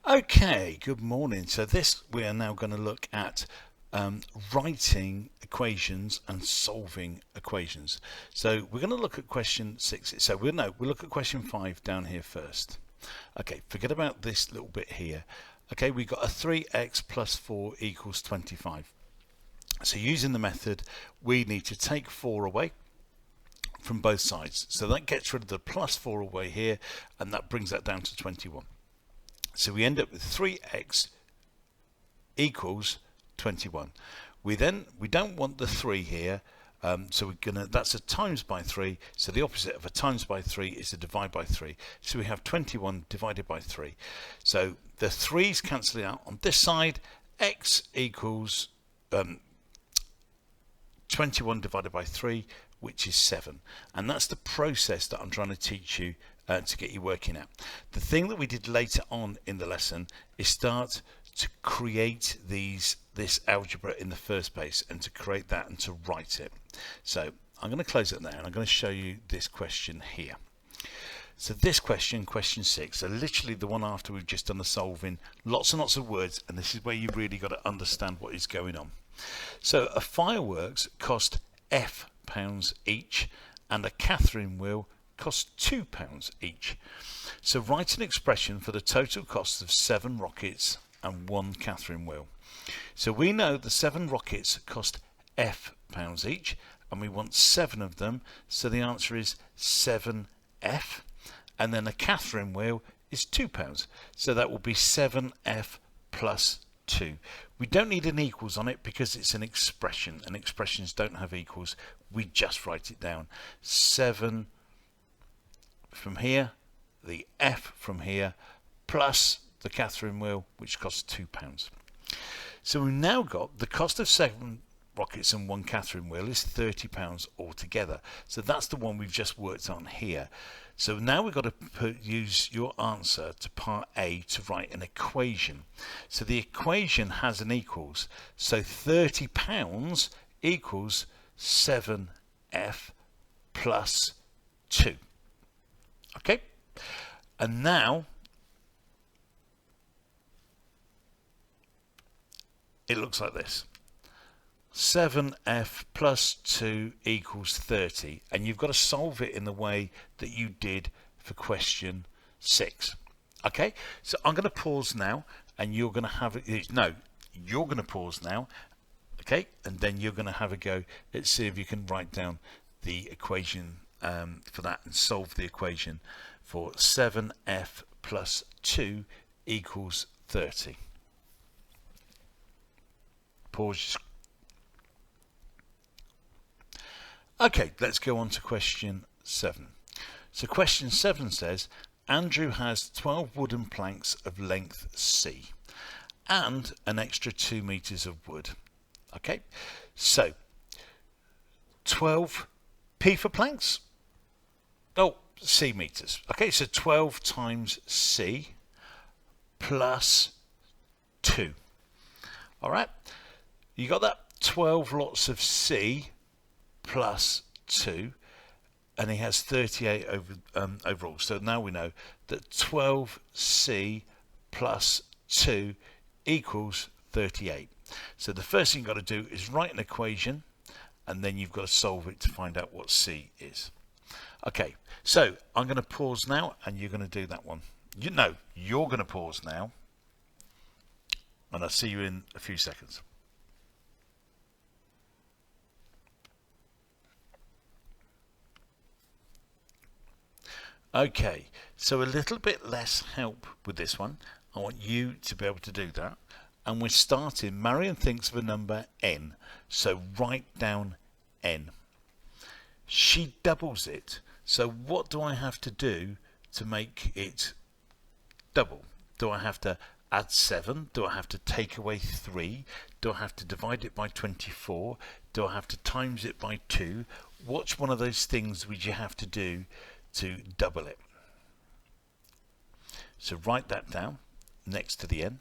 Okay, good morning. So this we are now going to look at writing equations and solving equations. So we're going to look at question 6. So we'll look at question 5 down here first. Okay, forget about this little bit here. Okay, we got a 3x plus 4 equals 25. So using the method, we need to take 4 away from both sides. So that gets rid of the plus 4 away here, and that brings that down to 21. So we end up with 3x equals 21. We don't want the 3 here, so that's a times by 3. So the opposite of a times by 3 is a divide by 3. So we have 21 divided by 3. So the 3's cancel out on this side. X equals 21 divided by 3, which is 7. And that's the process that I'm trying to teach you to get you working out. The thing that we did later on in the lesson is start to create this algebra in the first place, and to create that and to write it. So I'm going to close it there, and I'm going to show you this question here. So this question 6, so literally the one after we've just done the solving, lots and lots of words, and this is where you really got to understand what is going on. So a fireworks cost £F each, and a Catherine wheel costs £2 each. So write an expression for the total cost of 7 rockets and 1 Catherine wheel. So we know the 7 rockets cost £F each, and we want 7 of them, so the answer is 7F, and then a Catherine wheel is £2, so that will be 7F plus 2. We don't need an equals on it because it's an expression, and expressions don't have equals. We just write it down. 7 from here, the F from here, plus the Catherine wheel, which costs £2. So we've now got the cost of 7 rockets and 1 Catherine wheel is £30 altogether. So that's the one we've just worked on here. So now we've got to use your answer to part A to write an equation. So the equation has an equals. So £30 equals 7F plus 2. Okay? And now it looks like this. 7F plus 2 equals 30, and you've got to solve it in the way that you did for question 6. Okay, so I'm going to pause now, and you're going to have it. No, you're going to pause now, okay, and then you're going to have a go. Let's see if you can write down the equation for that and solve the equation for 7F plus 2 equals 30. Pause. Okay, let's go on to question 7. So question 7 says, Andrew has 12 wooden planks of length C and an extra 2 meters of wood. Okay, so 12 P for planks? Oh, C meters. Okay, so 12 times C plus 2. All right, you got that? 12 lots of C plus 2, and he has 38 overall. So now we know that 12C plus 2 equals 38. So the first thing you've got to do is write an equation, and then you've got to solve it to find out what C is. Okay, so I'm going to pause now, and you're going to do that one. You're going to pause now, and I'll see you in a few seconds. Okay, so a little bit less help with this one. I want you to be able to do that. And we're starting, Marion thinks of a number n, so write down n. She doubles it, so what do I have to do to make it double? Do I have to add 7? Do I have to take away 3? Do I have to divide it by 24? Do I have to times it by 2? Which one of those things would you have to do to double it? So write that down next to the n,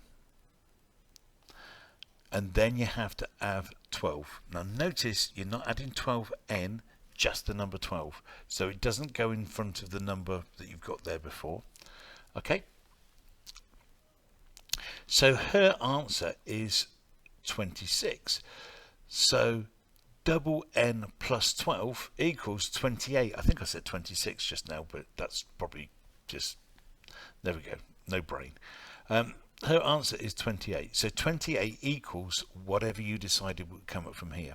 and then you have to add 12. Now notice you're not adding 12n, just the number 12, so it doesn't go in front of the number that you've got there before. Okay, So her answer is 26. So double n plus 12 equals 28. I think I said 26 just now, but that's probably just, there we go, no brain. Her answer is 28. So 28 equals whatever you decided would come up from here.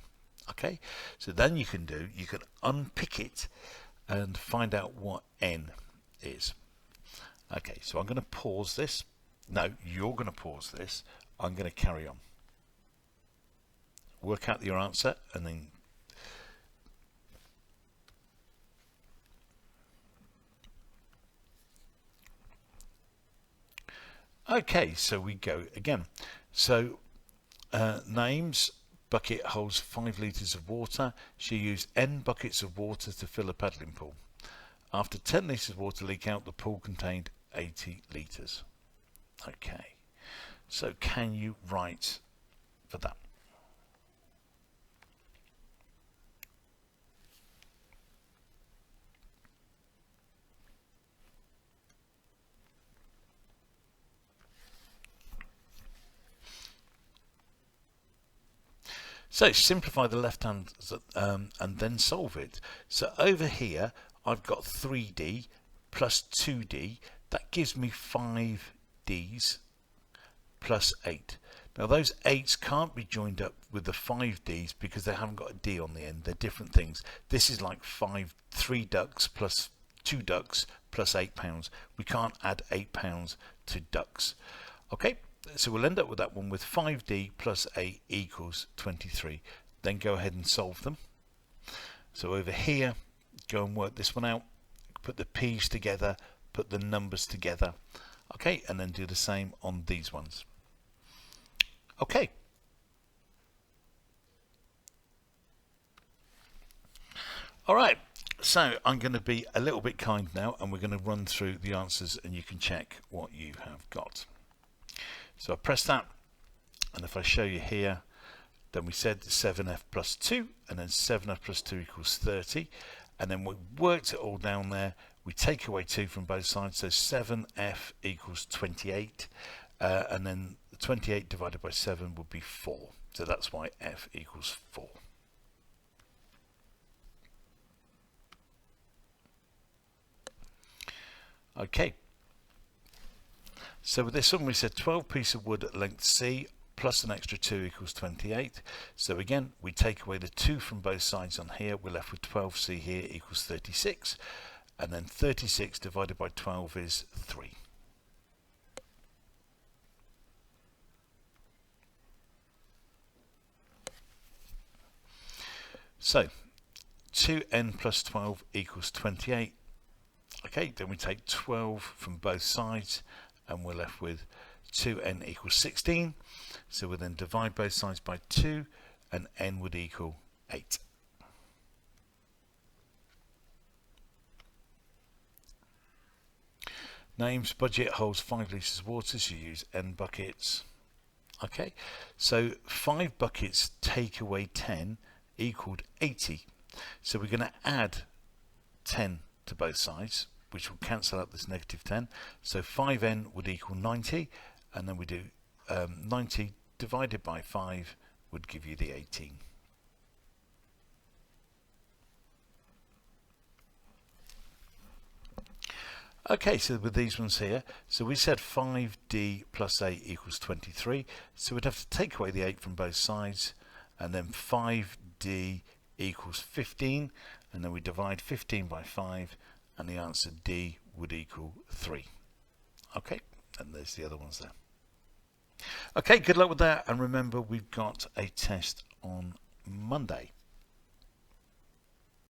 Okay, so then you can unpick it and find out what n is. Okay, so I'm going to pause this. No, you're going to pause this. I'm going to carry on. Work out your answer and then okay, so we go again. So names, bucket holds 5 litres of water. She used n buckets of water to fill a paddling pool. After 10 litres of water leak out, the pool contained 80 litres. Okay, so can you write for that? So simplify the left hand and then solve it. So over here I've got 3d plus 2d. That gives me 5d's plus 8. Now those 8's can't be joined up with the 5d's because they haven't got a d on the end. They're different things. This is like 3 ducks plus 2 ducks plus £8. We can't add £8 to ducks. Okay, so we'll end up with that one with 5d plus 8 equals 23. Then go ahead and solve them. So over here, go and work this one out. Put the p's together, put the numbers together. Okay, and then do the same on these ones. Okay. All right, so I'm going to be a little bit kind now, and we're going to run through the answers and you can check what you have got. So I press that, and if I show you here, then we said 7f plus 2, and then 7f plus 2 equals 30, and then we worked it all down there. We take away 2 from both sides, so 7f equals 28, and then 28 divided by 7 would be 4. So that's why f equals 4. Okay. So with this one we said 12 pieces of wood at length C plus an extra 2 equals 28. So again we take away the 2 from both sides on here. We're left with 12C here equals 36. And then 36 divided by 12 is 3. So 2n plus 12 equals 28. Okay, then we take 12 from both sides and we're left with 2n equals 16. So we'll then divide both sides by 2 and n would equal 8. Names, budget holds 5 litres of water, so you use n buckets. Okay, so 5 buckets take away 10 equaled 80. So we're going to add 10 to both sides, which will cancel out this negative 10. So 5n would equal 90, and then we do 90 divided by 5 would give you the 18. Okay, so with these ones here, so we said 5d plus 8 equals 23, so we'd have to take away the 8 from both sides, and then 5d equals 15, and then we divide 15 by 5, and the answer D would equal 3. Okay, and there's the other ones there. Okay, good luck with that, and remember we've got a test on Monday.